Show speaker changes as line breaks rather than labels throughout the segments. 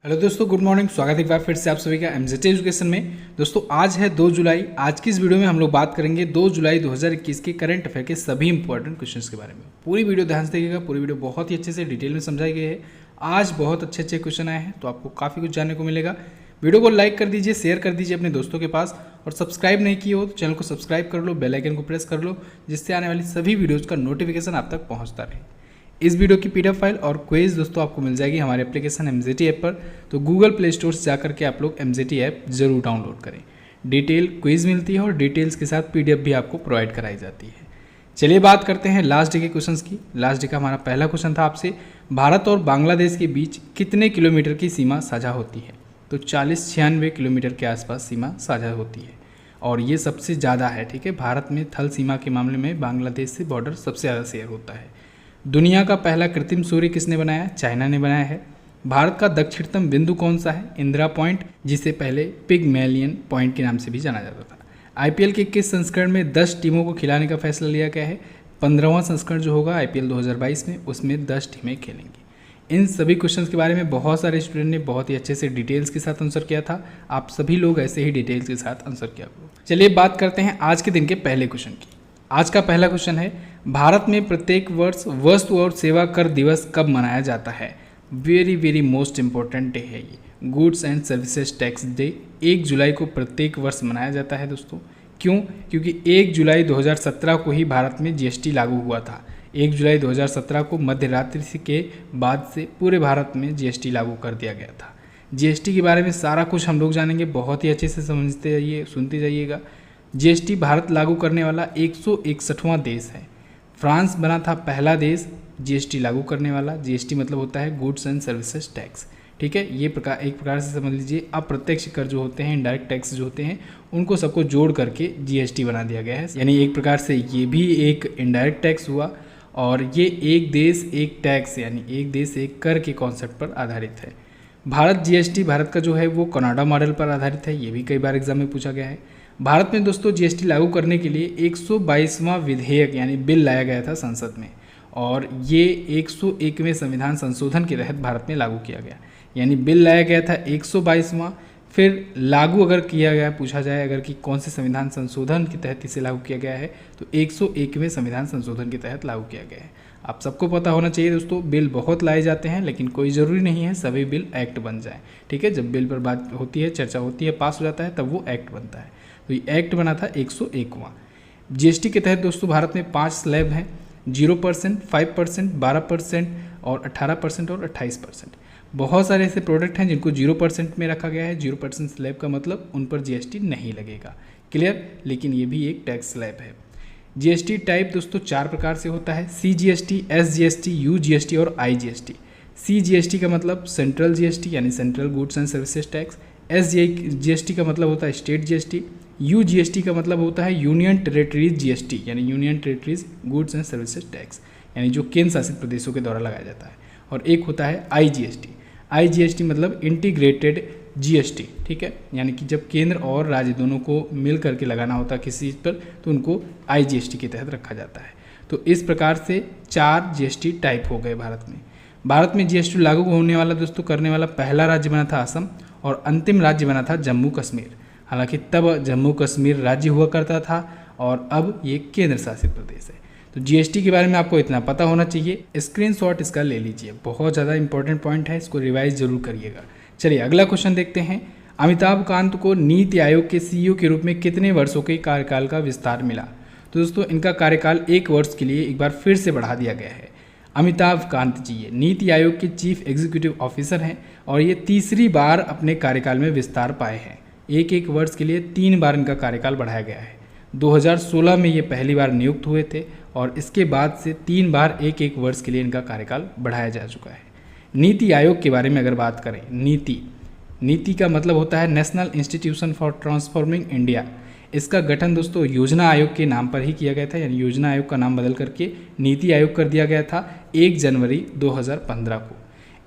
Hello दोस्तों, good morning. स्वागत है एक बार फिर से आप सभी का एमजेटी एजुकेशन में। दोस्तों आज है 2 जुलाई। आज की इस वीडियो में हम लोग बात करेंगे 2 जुलाई 2021 के करंट अफेयर के सभी इंपॉर्टेंट क्वेश्चंस के बारे में। पूरी वीडियो ध्यान से देखिएगा। पूरी वीडियो बहुत ही अच्छे से डिटेल में समझाई गई है। आज बहुत अच्छे अच्छे क्वेश्चन आए हैं, तो आपको काफ़ी कुछ जानने को मिलेगा। वीडियो को लाइक कर दीजिए, शेयर कर दीजिए अपने दोस्तों के पास, और सब्सक्राइब नहीं किए हो तो चैनल को सब्सक्राइब कर लो, बेल आइकन को प्रेस कर लो, जिससे आने वाली सभी वीडियोज़ का नोटिफिकेशन आप तक पहुँचता रहे। इस वीडियो की पीडीएफ फाइल और क्विज दोस्तों आपको मिल जाएगी हमारे एप्लीकेशन एमजेटी ऐप पर। तो गूगल प्ले स्टोर से जाकर के आप लोग एमजेटी ऐप जरूर डाउनलोड करें। डिटेल क्विज मिलती है और डिटेल्स के साथ पीडीएफ भी आपको प्रोवाइड कराई जाती है। चलिए बात करते हैं लास्ट डे के क्वेश्चंस की। लास्ट डे का हमारा पहला क्वेश्चन था आपसे, भारत और बांग्लादेश के बीच कितने किलोमीटर की सीमा साझा होती है? तो 40-96 किलोमीटर के आसपास सीमा साझा होती है, और ये सबसे ज़्यादा है। ठीक है, भारत में थल सीमा के मामले में बांग्लादेश से बॉर्डर सबसे ज़्यादा शेयर होता है। दुनिया का पहला कृत्रिम सूर्य किसने बनाया? चाइना ने बनाया है। भारत का दक्षिणतम बिंदु कौन सा है? इंदिरा पॉइंट, जिसे पहले पिगमेलियन पॉइंट के नाम से भी जाना जाता था। आईपीएल के किस संस्करण में 10 टीमों को खिलाने का फैसला लिया गया है? 15वां संस्करण जो होगा आईपीएल 2022 में, उसमें 10 टीमें खेलेंगी। इन सभी क्वेश्चंस के बारे में बहुत सारे स्टूडेंट ने बहुत ही अच्छे से डिटेल्स के साथ आंसर किया था। आप सभी लोग ऐसे ही डिटेल्स के साथ आंसर किया करो। चलिए बात करते हैं आज के दिन के पहले क्वेश्चन की। आज का पहला क्वेश्चन है, भारत में प्रत्येक वर्ष वस्तु और सेवा कर दिवस कब मनाया जाता है? Very very most important day है ये, goods and services tax day. 1 जुलाई को प्रत्येक वर्ष मनाया जाता है दोस्तों। क्यों? क्योंकि 1 जुलाई 2017 को ही भारत में जीएसटी लागू हुआ था। 1 जुलाई 2017 को मध्यरात्रि के बाद से पूरे भारत में जीएसटी लागू कर दिया गया था। जीएसटी के बारे में सारा कुछ हम लोग जानेंगे, बहुत ही अच्छे से समझते जाइए, सुनते जाइएगा। जीएसटी भारत लागू करने वाला 161वां देश है। फ्रांस बना था पहला देश जीएसटी लागू करने वाला। जीएसटी मतलब होता है गुड्स एंड सर्विसेज टैक्स। ठीक है, ये एक प्रकार से समझ लीजिए, अप्रत्यक्ष कर जो होते हैं, इनडायरेक्ट टैक्स जो होते हैं, उनको सबको जोड़ करके जीएसटी बना दिया गया है। यानी एक प्रकार से ये भी एक इनडायरेक्ट टैक्स हुआ, और ये एक देश एक टैक्स यानी एक देश एक कर के कॉन्सेप्ट पर आधारित है। भारत जीएसटी भारत का जो है वो कनाडा मॉडल पर आधारित है। ये भी कई बार एग्जाम में पूछा गया है। भारत में दोस्तों जीएसटी लागू करने के लिए 122वां विधेयक यानी बिल लाया गया था संसद में, और ये 101वें संविधान संशोधन के तहत भारत में लागू किया गया। यानी बिल लाया गया था 122वां, फिर लागू अगर किया गया, पूछा जाए अगर कि कौन से संविधान संशोधन के तहत इसे लागू किया गया है, तो 101वें संविधान संशोधन के तहत लागू किया गया है। आप सबको पता होना चाहिए दोस्तों, बिल बहुत लाए जाते हैं, लेकिन कोई ज़रूरी नहीं है सभी बिल एक्ट बन जाए। ठीक है, जब बिल पर बात होती है, चर्चा होती है, पास हो जाता है, तब वो एक्ट बनता है। तो ये एक्ट बना था 101वां। जीएसटी के तहत दोस्तों भारत में 5 स्लैब हैं, 0%, 5%, 12% और 18% और 28%। बहुत सारे ऐसे प्रोडक्ट हैं जिनको 0% में रखा गया है। 0% स्लैब का मतलब उन पर जीएसटी नहीं लगेगा। क्लियर? लेकिन ये भी एक टैक्स स्लैब है। जीएसटी टाइप दोस्तों 4 प्रकार से होता है, सीजीएसटी, एसजीएसटी, यूजीएसटी और आईजीएसटी। सीजीएसटी का मतलब सेंट्रल जीएसटी यानी central goods and services tax. SGST का मतलब होता है स्टेट जीएसटी। यूजीएसटी का मतलब होता है यूनियन टेरेटरीज जीएसटी यानी union territories goods and services tax, यानी जो केंद्र शासित प्रदेशों के द्वारा लगाया जाता है। और एक होता है आईजीएसटी। आईजीएसटी मतलब इंटीग्रेटेड जीएसटी। ठीक है, यानी कि जब केंद्र और राज्य दोनों को मिल करके लगाना होता है किसी चीज़ पर, तो उनको आईजीएसटी के तहत रखा जाता है। तो इस प्रकार से 4 जीएसटी टाइप हो गए भारत में। भारत में जीएसटी लागू होने वाला दोस्तों करने वाला पहला राज्य बना था असम, और अंतिम राज्य बना था जम्मू कश्मीर। हालांकि तब जम्मू कश्मीर राज्य हुआ करता था और अब ये केंद्र शासित प्रदेश है। तो जीएसटी के बारे में आपको इतना पता होना चाहिए। स्क्रीनशॉट इसका ले लीजिए, बहुत ज़्यादा इंपॉर्टेंट पॉइंट है, इसको रिवाइज जरूर करिएगा। चलिए अगला क्वेश्चन देखते हैं। अमिताभ कांत को नीति आयोग के सीईओ के रूप में कितने वर्षों के कार्यकाल का विस्तार मिला? तो दोस्तों इनका कार्यकाल 1 वर्ष के लिए एक बार फिर से बढ़ा दिया गया है। अमिताभ कांत जी ये नीति आयोग के चीफ एग्जीक्यूटिव ऑफिसर हैं, और ये तीसरी बार अपने कार्यकाल में विस्तार पाए हैं। एक वर्ष के लिए 3 बार इनका कार्यकाल बढ़ाया गया है। 2016 में ये पहली बार नियुक्त हुए थे, और इसके बाद से 3 बार एक वर्ष के लिए इनका कार्यकाल बढ़ाया जा चुका है। नीति आयोग के बारे में अगर बात करें, नीति का मतलब होता है national institution for transforming India. इसका गठन दोस्तों योजना आयोग के नाम पर ही किया गया था, यानी योजना आयोग का नाम बदल करके नीति आयोग कर दिया गया था 1 जनवरी 2015 को।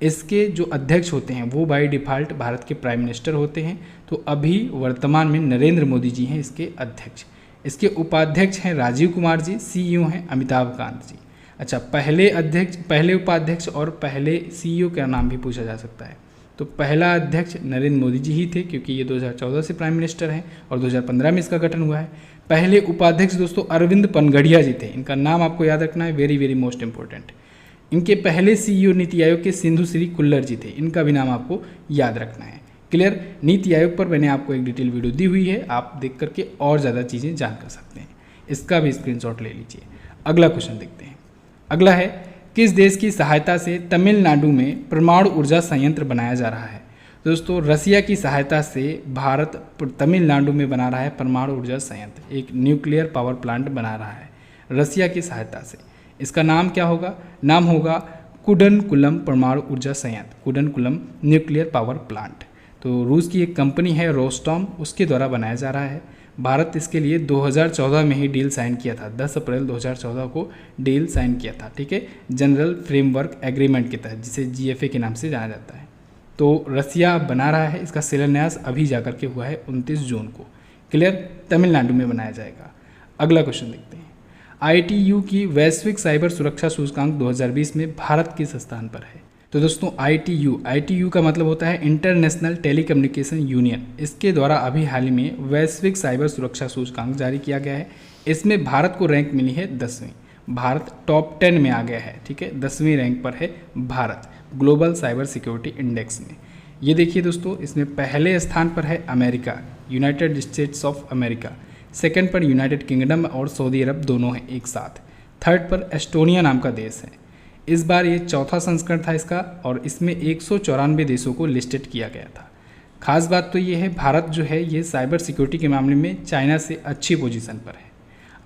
इसके जो अध्यक्ष होते हैं वो बाय डिफ़ॉल्ट भारत के प्राइम मिनिस्टर होते हैं। तो अभी वर्तमान में नरेंद्र मोदी जी हैं इसके अध्यक्ष। इसके उपाध्यक्ष हैं राजीव कुमार जी, सीईओ हैं अमिताभ कांत जी। अच्छा, पहले उपाध्यक्ष और पहले सीईओ का नाम भी पूछा जा सकता है। तो पहला अध्यक्ष नरेंद्र मोदी जी ही थे, क्योंकि ये 2014 से प्राइम मिनिस्टर हैं और 2015 में इसका गठन हुआ है। पहले उपाध्यक्ष दोस्तों अरविंद पनगड़िया जी थे, इनका नाम आपको याद रखना है, वेरी वेरी मोस्ट इंपॉर्टेंट। इनके पहले सीईओ नीति आयोग के सिंधु श्री कुल्लर जी थे, इनका भी नाम आपको याद रखना है। क्लियर। नीति आयोग पर मैंने आपको एक डिटेल वीडियो दी हुई है, आप देख करके और ज़्यादा चीज़ें जान कर सकते हैं, इसका भी स्क्रीनशॉट ले लीजिए। अगला क्वेश्चन देखते हैं। अगला है, किस देश की सहायता से तमिलनाडु में परमाणु ऊर्जा संयंत्र बनाया जा रहा है? दोस्तों रसिया की सहायता से भारत तमिलनाडु में बना रहा है परमाणु ऊर्जा संयंत्र, एक न्यूक्लियर पावर प्लांट बना रहा है रसिया की सहायता से। इसका नाम क्या होगा? नाम होगा कुडनकुलम परमाणु ऊर्जा संयंत्र, कुडनकुलम न्यूक्लियर पावर प्लांट। तो रूस की एक कंपनी है रोस्टॉम, उसके द्वारा बनाया जा रहा है। भारत इसके लिए 2014 में ही डील साइन किया था, 10 अप्रैल 2014 को डील साइन किया था, ठीक है, जनरल फ्रेमवर्क एग्रीमेंट के तहत, जिसे GFA के नाम से जाना जाता है। तो रसिया बना रहा है, इसका शिलान्यास अभी जा करके हुआ है 29 जून को। क्लियर। तमिलनाडु में बनाया जाएगा। अगला क्वेश्चन देखते हैं। ITU की वैश्विक साइबर सुरक्षा सूचकांक 2020 में भारत किस स्थान पर है? तो दोस्तों ITU का मतलब होता है इंटरनेशनल टेलीकम्युनिकेशन यूनियन, इसके द्वारा अभी हाल ही में वैश्विक साइबर सुरक्षा सूचकांक जारी किया गया है। इसमें भारत को रैंक मिली है 10वीं, भारत टॉप 10 में आ गया है, ठीक है, 10वीं रैंक पर है Bharat global cyber security index में। ये देखिए दोस्तों, इसमें पहले स्थान पर है America, United states of America, second पर यूनाइटेड किंगडम और सऊदी अरब दोनों हैं एक साथ, थर्ड पर एस्टोनिया नाम का देश है। इस बार ये चौथा संस्करण था इसका और इसमें 194 देशों को लिस्टेड किया गया था। खास बात तो ये है, भारत जो है ये साइबर सिक्योरिटी के मामले में चाइना से अच्छी पोजीशन पर है।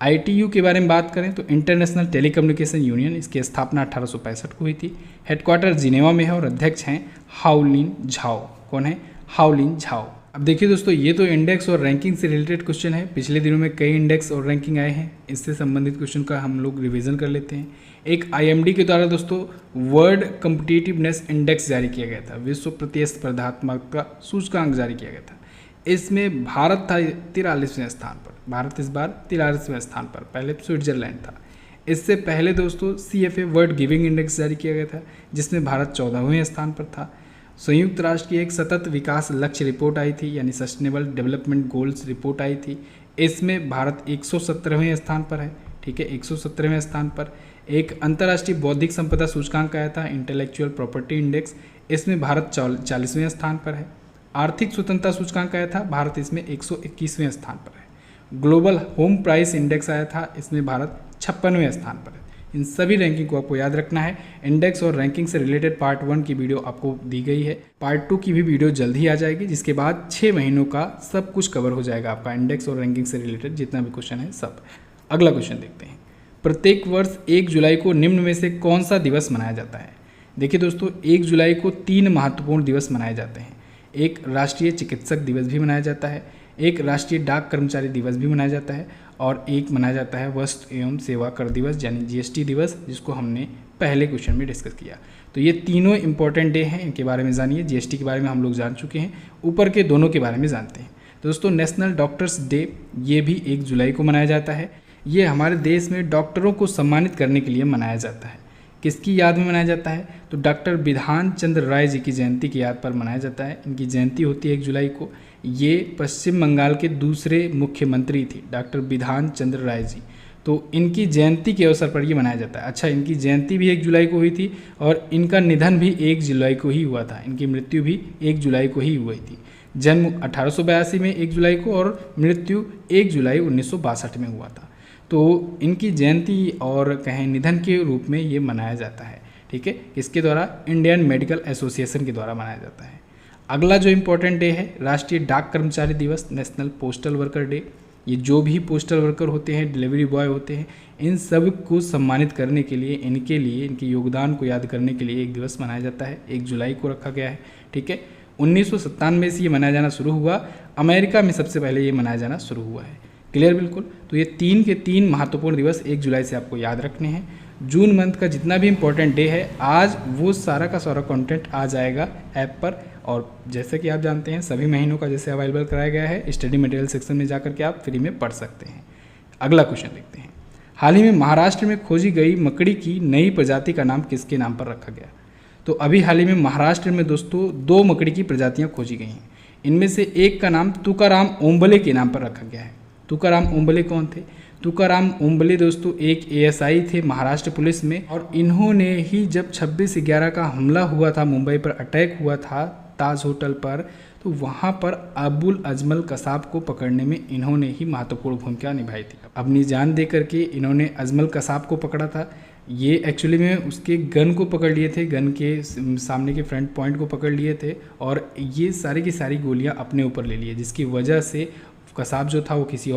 ITU के बारे में बात करें तो इंटरनेशनल टेलीकम्युनिकेशन यूनियन, इसकी स्थापना 1865 को हुई थी। हेडक्वार्टर जिनेवा में है और अध्यक्ष हैं हाओलिन झाओ। कौन है? हाओलिन झाओ। अब देखिए दोस्तों, ये तो इंडेक्स और रैंकिंग से रिलेटेड क्वेश्चन है। पिछले दिनों में कई इंडेक्स और रैंकिंग आए हैं, इससे संबंधित क्वेश्चन का हम लोग रिवीजन कर लेते हैं। एक IMD के द्वारा दोस्तों वर्ल्ड कम्पिटिटिवनेस इंडेक्स जारी किया गया था, विश्व प्रतिस्पर्धात्मकता सूचकांक जारी किया गया था। इसमें भारत था 43वें स्थान पर, भारत इस बार 43वें स्थान पर, पहले स्विट्जरलैंड था। इससे पहले दोस्तों CFA वर्ल्ड गिविंग इंडेक्स जारी किया गया था, जिसमें भारत 14वें स्थान पर था। संयुक्त राष्ट्र की एक सतत विकास लक्ष्य रिपोर्ट आई थी, यानी सस्टेनेबल डेवलपमेंट गोल्स रिपोर्ट आई थी। इसमें भारत 117वें स्थान पर है, ठीक है, 117वें स्थान पर। एक अंतर्राष्ट्रीय बौद्धिक संपदा सूचकांक आया था, इंटेलेक्चुअल प्रॉपर्टी इंडेक्स, इसमें भारत 40वें स्थान पर है। आर्थिक स्वतंत्रता सूचकांक आया था, भारत इसमें 121वें स्थान पर है। ग्लोबल होम प्राइस इंडेक्स आया था, इसमें भारत 56वें स्थान पर है। इन सभी रैंकिंग को आपको याद रखना है। इंडेक्स और रैंकिंग से रिलेटेड पार्ट 1 की वीडियो आपको दी गई है, पार्ट 2 की भी वीडियो जल्द ही आ जाएगी, जिसके बाद 6 महीनों का सब कुछ कवर हो जाएगा आपका, इंडेक्स और रैंकिंग से रिलेटेड जितना भी क्वेश्चन है सब। अगला क्वेश्चन देखते हैं। प्रत्येक वर्ष 1 जुलाई को निम्न में से कौन सा दिवस मनाया जाता है? देखिए दोस्तों, 1 जुलाई को 3 महत्वपूर्ण दिवस मनाए जाते हैं। एक राष्ट्रीय चिकित्सक दिवस भी मनाया जाता है, एक राष्ट्रीय डाक कर्मचारी दिवस भी मनाया जाता है, और एक मनाया जाता है वस्तु एवं सेवा कर दिवस, यानी GST दिवस, जिसको हमने पहले क्वेश्चन में डिस्कस किया। तो ये तीनों इंपॉर्टेंट डे हैं, इनके बारे में जानिए। GST के बारे में हम लोग जान चुके हैं, ऊपर के दोनों के बारे में जानते हैं। दोस्तों नेशनल डॉक्टर्स डे, ये भी 1 जुलाई को मनाया जाता है। ये हमारे देश में डॉक्टरों को सम्मानित करने के लिए मनाया जाता है। किसकी याद में मनाया जाता है? तो डॉक्टर बिधान चंद्र राय जी की जयंती की याद पर मनाया जाता है। इनकी जयंती होती है 1 जुलाई को। ये पश्चिम बंगाल के दूसरे मुख्यमंत्री थे, डॉक्टर बिधान चंद्र राय जी। तो इनकी जयंती के अवसर पर ये मनाया जाता है। अच्छा, इनकी जयंती भी 1 जुलाई को हुई थी और इनका निधन भी 1 जुलाई को ही हुआ था। इनकी मृत्यु भी 1 जुलाई को ही हुई थी। जन्म 1882 में 1 जुलाई को और मृत्यु 1 जुलाई 1962 में हुआ था। तो इनकी जयंती और कहें निधन के रूप में ये मनाया जाता है, ठीक है। इसके द्वारा इंडियन मेडिकल एसोसिएशन के द्वारा मनाया जाता है। अगला जो इम्पोर्टेंट डे है, राष्ट्रीय डाक कर्मचारी दिवस, नेशनल पोस्टल वर्कर डे। ये जो भी पोस्टल वर्कर होते हैं, डिलीवरी बॉय होते हैं, इन सब को सम्मानित करने के लिए, इनके योगदान को याद करने के लिए एक दिवस मनाया जाता है। 1 जुलाई को रखा गया है, ठीक है। 1997 से ये मनाया जाना शुरू हुआ। अमेरिका में सबसे पहले ये मनाया जाना शुरू हुआ है। क्लियर बिल्कुल। तो ये 3 के 3 महत्वपूर्ण दिवस 1 जुलाई से आपको याद रखने हैं। जून मंथ का जितना भी इम्पोर्टेंट डे है, आज वो सारा का सारा कंटेंट आ जाएगा ऐप पर। और जैसे कि आप जानते हैं, सभी महीनों का जैसे अवेलेबल कराया गया है, स्टडी मटेरियल सेक्शन में जाकर के आप फ्री में पढ़ सकते हैं। अगला क्वेश्चन देखते हैं। हाल ही में महाराष्ट्र में खोजी गई मकड़ी की नई प्रजाति का नाम किसके नाम पर रखा गया? तो अभी हाल ही में महाराष्ट्र में दोस्तों 2 मकड़ी की प्रजातियां खोजी गई हैं। इनमें से एक का नाम तुकाराम ओंबले के नाम पर रखा गया है। तुकाराम ओंबले कौन थे? तुकाराम ओंबले दोस्तों एक एएसआई थे महाराष्ट्र पुलिस में, और इन्होंने ही जब 26/11 का हमला हुआ था, मुंबई पर अटैक हुआ था ताज होटल पर, तो वहाँ पर अबुल अजमल कसाब को पकड़ने में इन्होंने ही महत्वपूर्ण भूमिका निभाई थी। अपनी जान दे करके इन्होंने अजमल कसाब को पकड़ा था। ये एक्चुअली में उसके गन को पकड़ लिए थे, गन के सामने के फ्रंट पॉइंट को पकड़ लिए थे, और ये सारी की सारी गोलियां अपने ऊपर ले लिए, जिसकी वजह से कसाब जो था वो किसी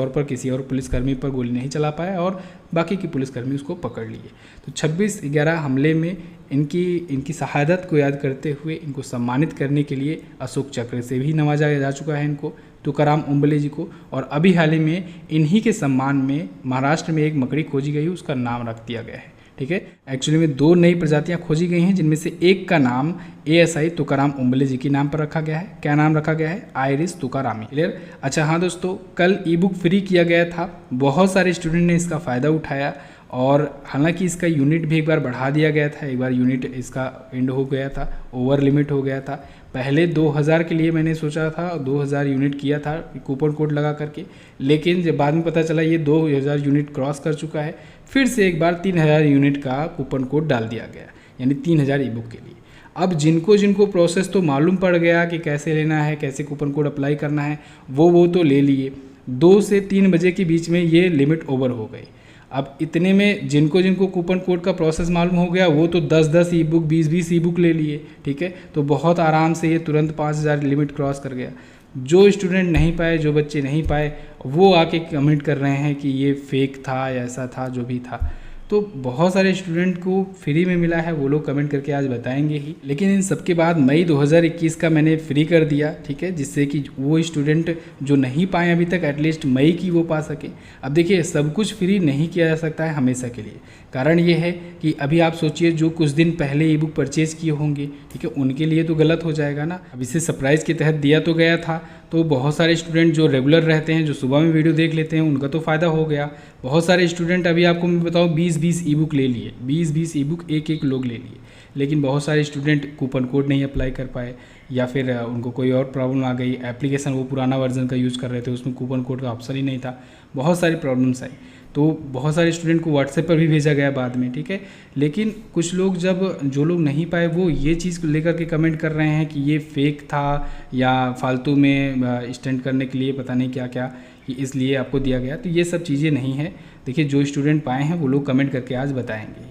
और पुलिसकर्मी पर गोली नहीं चला पाया और बाकी की पुलिसकर्मी उसको पकड़ लिए। तो 26/11 हमले में इनकी शहादत को याद करते हुए इनको सम्मानित करने के लिए अशोक चक्र से भी नवाजा जा चुका है इनको, तुकाराम ओंबले जी को। और अभी हाल ही में इन्हीं के सम्मान में महाराष्ट्र में एक मकड़ी खोजी गई, उसका नाम रख दिया गया है। ठीक है, एक्चुअली में 2 नई प्रजातियां खोजी गई हैं, जिनमें से एक का नाम एएसआई तुकाराम ओंबले जी के नाम पर रखा गया है। क्या नाम रखा गया है? आइरिस तुकारामी। क्लियर? अच्छा हाँ दोस्तों, कल ई बुक फ्री किया गया था, बहुत सारे स्टूडेंट ने इसका फ़ायदा उठाया, और हालांकि इसका यूनिट भी एक बार बढ़ा दिया गया था, एक बार यूनिट इसका एंड हो गया था, ओवर लिमिट हो गया था। पहले 2000 के लिए मैंने सोचा था, 2000 यूनिट किया था कूपन कोड लगा करके, लेकिन जब बाद में पता चला ये 2000 यूनिट क्रॉस कर चुका है, फिर से एक बार 3000 यूनिट का कूपन कोड डाल दिया गया, यानी 3000 ई बुक के लिए। अब जिनको प्रोसेस तो मालूम पड़ गया कि कैसे लेना है, कैसे कूपन कोड अप्लाई करना है, वो तो ले लिए। 2 से 3 बजे के बीच में ये लिमिट ओवर हो गई। अब इतने में जिनको कूपन कोड का प्रोसेस मालूम हो गया, वो तो 10-10 ई बुक, 20-20 ई बुक ले लिए। ठीक है, तो बहुत आराम से ये तुरंत 5000 लिमिट क्रॉस कर गया। जो स्टूडेंट नहीं पाए, जो बच्चे नहीं पाए, वो आके कमेंट कर रहे हैं कि ये फेक था या ऐसा था, जो भी था। तो बहुत सारे स्टूडेंट को फ्री में मिला है, वो लोग कमेंट करके आज बताएंगे ही। लेकिन इन सबके बाद मई 2021 का मैंने फ्री कर दिया, ठीक है, जिससे कि वो स्टूडेंट जो नहीं पाए अभी तक, एटलीस्ट मई की वो पा सके। अब देखिए, सब कुछ फ्री नहीं किया जा सकता है हमेशा के लिए। कारण ये है कि अभी आप सोचिए, जो कुछ दिन पहले ई बुक परचेज़ किए होंगे, ठीक है, उनके लिए तो गलत हो जाएगा ना। अब इसे सरप्राइज़ के तहत दिया तो गया था, तो बहुत सारे स्टूडेंट जो रेगुलर रहते हैं, जो सुबह में वीडियो देख लेते हैं, उनका तो फ़ायदा हो गया। बहुत सारे स्टूडेंट, अभी आपको मैं बताऊँ, 20-20 ई बुक ले लिए, 20-20 ई बुक एक लोग ले लिए। लेकिन बहुत सारे स्टूडेंट कूपन कोड नहीं अप्लाई कर पाए, या फिर उनको कोई और प्रॉब्लम आ गई, एप्लीकेशन वो पुराना वर्जन का यूज़ कर रहे थे, उसमें कूपन कोड का ऑप्शन ही नहीं था, बहुत सारी प्रॉब्लम्स आई। तो बहुत सारे स्टूडेंट को व्हाट्सएप पर भी भेजा गया बाद में, ठीक है। लेकिन कुछ लोग, जो लोग नहीं पाए, वो ये चीज़ को लेकर के कमेंट कर रहे हैं कि ये फेक था या फालतू में स्टंट करने के लिए पता नहीं क्या क्या, कि इसलिए आपको दिया गया। तो ये सब चीज़ें नहीं है। देखिए, जो स्टूडेंट पाए हैं वो लोग कमेंट करके आज बताएंगे।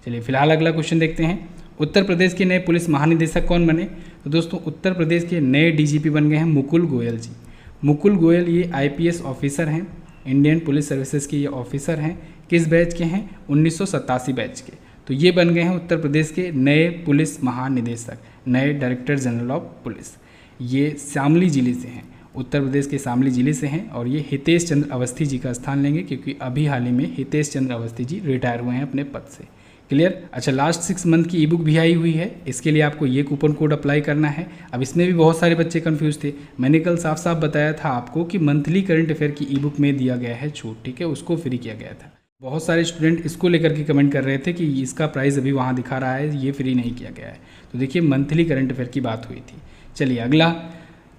चलिए फिलहाल अगला क्वेश्चन देखते हैं। उत्तर प्रदेश के नए पुलिस महानिदेशक कौन बने? तो दोस्तों, उत्तर प्रदेश के नए डीजीपी बन गए हैं मुकुल गोयल जी। मुकुल गोयल ये आईपीएस ऑफिसर हैं, इंडियन पुलिस सर्विसेज के ये ऑफिसर हैं। किस बैच के हैं? 1987 बैच के। तो ये बन गए हैं उत्तर प्रदेश के नए पुलिस महानिदेशक, नए डायरेक्टर जनरल ऑफ पुलिस। ये शामली जिले से हैं, उत्तर प्रदेश के शामली जिले से हैं, और ये हितेश चंद्र अवस्थी जी का स्थान लेंगे, क्योंकि अभी हाल ही में हितेश चंद्र अवस्थी जी रिटायर हुए हैं अपने पद से। क्लियर? अच्छा, लास्ट 6 मंथ की ई बुक भी आई हुई है, इसके लिए आपको ये कूपन कोड अप्लाई करना है। अब इसमें भी बहुत सारे बच्चे कंफ्यूज थे। मैंने कल साफ साफ बताया था आपको कि मंथली करंट अफेयर की ई बुक में दिया गया है छूट, ठीक है, उसको फ्री किया गया था। बहुत सारे स्टूडेंट इसको लेकर के कमेंट कर रहे थे कि इसका प्राइस अभी वहाँ दिखा रहा है, ये फ्री नहीं किया गया है। तो देखिए, मंथली करंट अफेयर की बात हुई थी। चलिए अगला,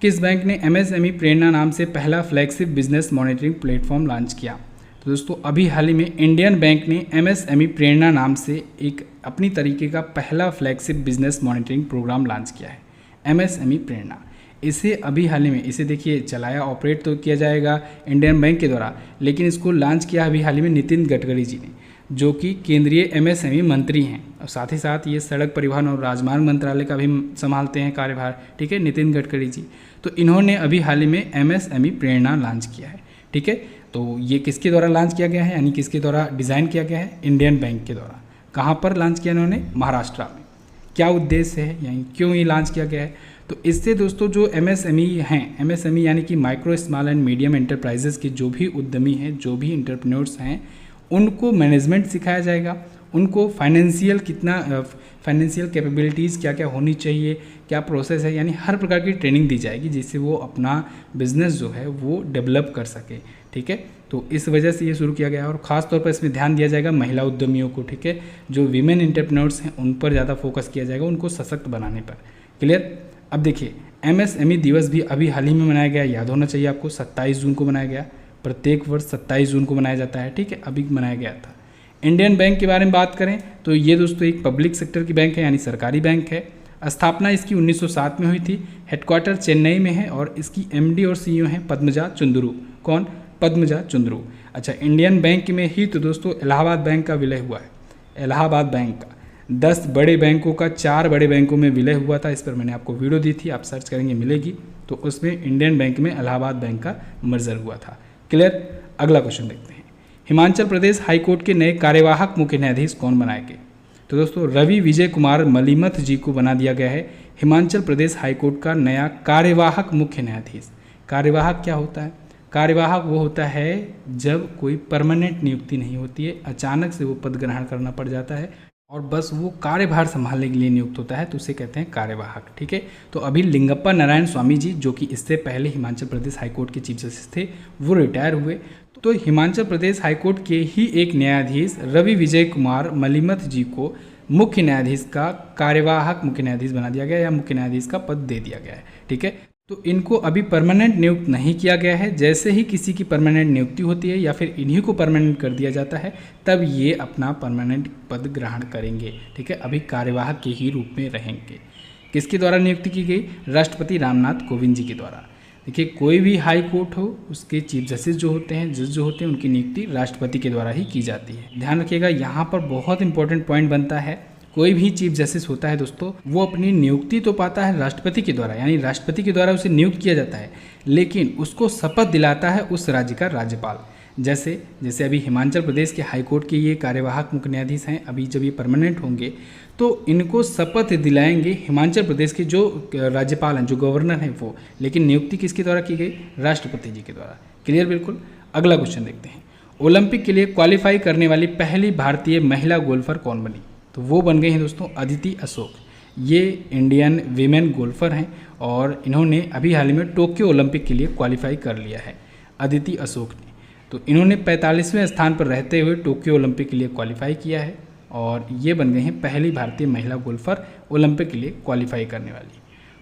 किस बैंक ने एमएसएमई प्रेरणा नाम से पहला flagship business monitoring platform launch किया? तो दोस्तों, अभी हाल ही में इंडियन बैंक ने एमएसएमई प्रेरणा नाम से एक अपनी तरीके का पहला flagship business monitoring program launch किया है, एमएसएमई प्रेरणा। इसे अभी हाल ही में, इसे देखिए, चलाया ऑपरेट तो किया जाएगा इंडियन बैंक के द्वारा, लेकिन इसको लॉन्च किया अभी हाल ही में नितिन गडकरी जी ने, जो कि केंद्रीय एमएसएमई मंत्री हैं, और साथ ही साथ ये सड़क परिवहन और राजमार्ग मंत्रालय का भी संभालते हैं कार्यभार, ठीक है, नितिन गडकरी जी। तो इन्होंने अभी हाल ही में एमएसएमई प्रेरणा लॉन्च किया है, ठीक है। तो ये किसके द्वारा लॉन्च किया गया है, यानी किसके द्वारा डिज़ाइन किया गया है? इंडियन बैंक के द्वारा। कहाँ पर लॉन्च किया इन्होंने? महाराष्ट्र में। क्या उद्देश्य है, यानी क्यों ये लॉन्च किया गया है? तो इससे दोस्तों, जो एमएसएमई हैं, एमएसएमई यानी कि micro small and medium enterprises के जो भी उद्यमी हैं, जो भी इंटरप्रेन्योर्स हैं, उनको मैनेजमेंट सिखाया जाएगा, उनको फाइनेंशियल कैपेबिलिटीज़ क्या क्या होनी चाहिए, क्या प्रोसेस है, यानी हर प्रकार की ट्रेनिंग दी जाएगी जिससे वो अपना बिजनेस जो है वो डेवलप कर सके। ठीक है, तो इस वजह से ये शुरू किया गया और ख़ास तौर पर इसमें ध्यान दिया जाएगा महिला उद्यमियों को। ठीक है, जो वीमेन एंटरप्रेन्योर्स हैं उन पर ज़्यादा फोकस किया जाएगा, उनको सशक्त बनाने पर। क्लियर। अब देखिए MSME दिवस भी अभी हाल ही में मनाया गया, याद होना चाहिए आपको, 27 जून को मनाया गया। प्रत्येक वर्ष 27 जून को मनाया जाता है। ठीक है, अभी मनाया गया था। इंडियन बैंक के बारे में बात करें तो ये दोस्तों एक पब्लिक सेक्टर की बैंक है, यानी सरकारी बैंक है। स्थापना इसकी 1907 में हुई थी। हेडक्वार्टर चेन्नई में है और इसकी MD और CEO हैं पद्मजा चुंदरू। कौन? पद्मजा चुंदरू। अच्छा, इंडियन बैंक में ही तो दोस्तों इलाहाबाद बैंक का विलय हुआ है। इलाहाबाद बैंक का 10 बड़े बैंकों का 4 बड़े बैंकों में विलय हुआ था। इस पर मैंने आपको वीडियो दी थी, आप सर्च करेंगे मिलेगी। तो उसमें इंडियन बैंक में इलाहाबाद बैंक का मर्जर हुआ था। क्लियर। अगला क्वेश्चन देखते हैं। हिमाचल प्रदेश हाईकोर्ट के नए कार्यवाहक मुख्य न्यायाधीश कौन बनाए गए? तो दोस्तों रवि विजय कुमार मलिमथ जी को बना दिया गया है हिमाचल प्रदेश हाईकोर्ट का नया कार्यवाहक मुख्य न्यायाधीश। कार्यवाहक क्या होता है? कार्यवाहक वो होता है जब कोई परमानेंट नियुक्ति नहीं होती है, अचानक से वो पद ग्रहण करना पड़ जाता है और बस वो कार्यभार संभालने के लिए नियुक्त होता है, तो उसे कहते हैं कार्यवाहक। ठीक है, तो अभी लिंगप्पा नारायण स्वामी जी जो कि इससे पहले हिमाचल प्रदेश हाईकोर्ट के चीफ जस्टिस थे, वो रिटायर हुए। तो हिमाचल प्रदेश हाईकोर्ट के ही एक न्यायाधीश रवि विजय कुमार मलिमथ जी को मुख्य न्यायाधीश का कार्यवाहक मुख्य न्यायाधीश बना दिया गया या मुख्य न्यायाधीश का पद दे दिया गया है। ठीक है, तो इनको अभी परमानेंट नियुक्त नहीं किया गया है। जैसे ही किसी की परमानेंट नियुक्ति होती है या फिर इन्हीं को परमानेंट कर दिया जाता है तब ये अपना परमानेंट पद ग्रहण करेंगे। ठीक है, अभी कार्यवाहक के ही रूप में रहेंगे। किसके द्वारा नियुक्ति की गई? राष्ट्रपति रामनाथ कोविंद जी के द्वारा। देखिए, कोई भी हाई कोर्ट हो उसके चीफ जस्टिस जो होते हैं, जज जो होते हैं, उनकी नियुक्ति राष्ट्रपति के द्वारा ही की जाती है। ध्यान रखिएगा, यहाँ पर बहुत इंपॉर्टेंट पॉइंट बनता है। कोई भी चीफ जस्टिस होता है दोस्तों, वो अपनी नियुक्ति तो पाता है राष्ट्रपति के द्वारा, यानी राष्ट्रपति के द्वारा उसे नियुक्त किया जाता है, लेकिन उसको शपथ दिलाता है उस राज्य का राज्यपाल। जैसे अभी हिमाचल प्रदेश के हाईकोर्ट के ये कार्यवाहक मुख्य न्यायाधीश हैं, अभी जब ये परमानेंट होंगे तो इनको शपथ दिलाएंगे हिमाचल प्रदेश के जो राज्यपाल हैं, जो गवर्नर हैं वो, लेकिन नियुक्ति किसके द्वारा की गई? राष्ट्रपति जी के द्वारा। क्लियर, बिल्कुल। अगला क्वेश्चन देखते हैं। ओलंपिक के लिए क्वालिफाई करने वाली पहली भारतीय महिला गोल्फर कौन बनी? तो वो बन गई हैं दोस्तों अदिति अशोक। ये इंडियन वीमेन गोल्फर हैं और इन्होंने अभी हाल ही में टोक्यो ओलंपिक के लिए क्वालिफाई कर लिया है, अदिति अशोक ने। तो इन्होंने 45वें स्थान पर रहते हुए टोक्यो ओलंपिक के लिए क्वालिफाई किया है और ये बन गए हैं पहली भारतीय महिला गोल्फर ओलंपिक के लिए क्वालिफाई करने वाली।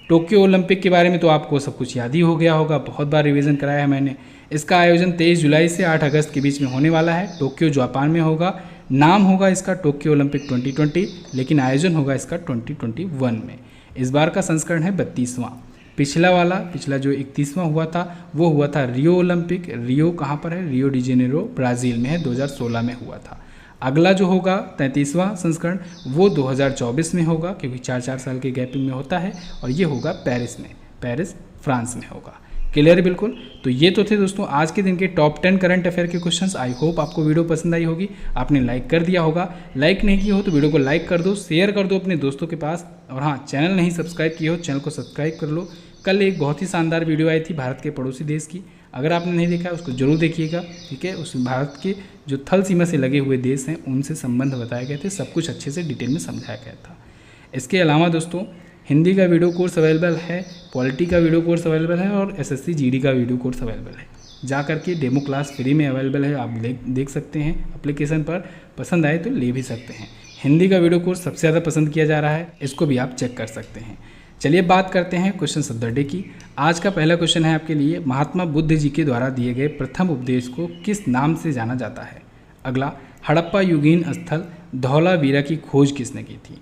टोक्यो ओलंपिक के बारे में तो आपको सब कुछ याद ही हो गया होगा, बहुत बार रिवीजन कराया है मैंने। इसका आयोजन 23 जुलाई से 8 अगस्त के बीच में होने वाला है। टोक्यो जापान में होगा। नाम होगा इसका टोक्यो ओलंपिक 2020, लेकिन आयोजन होगा इसका 2021 में। इस बार का संस्करण है 32वां। पिछला जो 31वां हुआ था वो हुआ था रियो ओलंपिक। रियो कहाँ पर है? रियो डी जेनेरो ब्राज़ील में है, 2016 में हुआ था। अगला जो होगा 33वां संस्करण वो 2024 में होगा, क्योंकि 4-4 साल के गैपिंग में होता है, और ये होगा पेरिस में, पेरिस फ्रांस में होगा। क्लियर है बिल्कुल। तो ये तो थे दोस्तों आज के दिन के टॉप 10 करंट अफेयर के क्वेश्चंस। आई होप आपको वीडियो पसंद आई होगी। आपने लाइक कर दिया होगा, लाइक नहीं किया हो तो वीडियो को लाइक कर दो, शेयर कर दो अपने दोस्तों के पास, और हाँ, चैनल नहीं सब्सक्राइब किए हो चैनल को सब्सक्राइब कर लो। कल एक बहुत ही शानदार वीडियो आई थी भारत के पड़ोसी देश की, अगर आपने नहीं देखा उसको जरूर देखिएगा। ठीक है, उस भारत के जो थल सीमा से लगे हुए देश हैं उनसे संबंध बताए गए थे, सब कुछ अच्छे से डिटेल में समझाया गया था। इसके अलावा दोस्तों हिंदी का वीडियो कोर्स अवेलेबल है, पॉलिटी का वीडियो कोर्स अवेलेबल है और SSC GD का वीडियो कोर्स अवेलेबल है। जा करके डेमो क्लास फ्री में अवेलेबल है, आप देख सकते हैं एप्लीकेशन पर। पसंद आए तो ले भी सकते हैं। हिंदी का वीडियो कोर्स सबसे ज़्यादा पसंद किया जा रहा है, इसको भी आप चेक कर सकते हैं। चलिए बात करते हैं क्वेश्चन ऑफ द डे की। आज का पहला क्वेश्चन है आपके लिए, महात्मा बुद्ध जी के द्वारा दिए गए प्रथम उपदेश को किस नाम से जाना जाता है? अगला, हड़प्पा युगीन स्थल धौलावीरा की खोज किसने की थी?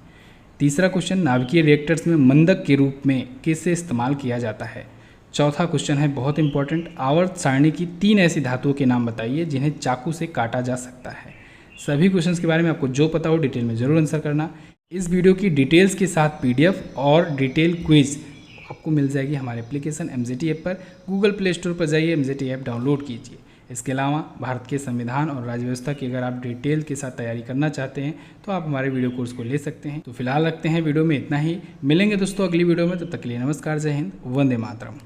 तीसरा क्वेश्चन, नाभिकीय रिएक्टर्स में मंदक के रूप में किससे इस्तेमाल किया जाता है? चौथा क्वेश्चन है बहुत इंपॉर्टेंट, आवर्त सारणी की 3 ऐसी धातुओं के नाम बताइए जिन्हें चाकू से काटा जा सकता है। सभी क्वेश्चंस के बारे में आपको जो पता हो डिटेल में ज़रूर आंसर करना। इस वीडियो की डिटेल्स के साथ PDF और डिटेल क्विज आपको मिल जाएगी हमारे एप्लीकेशन MZT ऐप पर। गूगल प्ले स्टोर पर जाइए, MZT ऐप डाउनलोड कीजिए। इसके अलावा भारत के संविधान और राज्य व्यवस्था की अगर आप डिटेल के साथ तैयारी करना चाहते हैं तो आप हमारे वीडियो कोर्स को ले सकते हैं। तो फिलहाल रखते हैं वीडियो में इतना ही, मिलेंगे दोस्तों अगली वीडियो में, तब तक के लिए नमस्कार, जय हिंद, वंदे मातरम।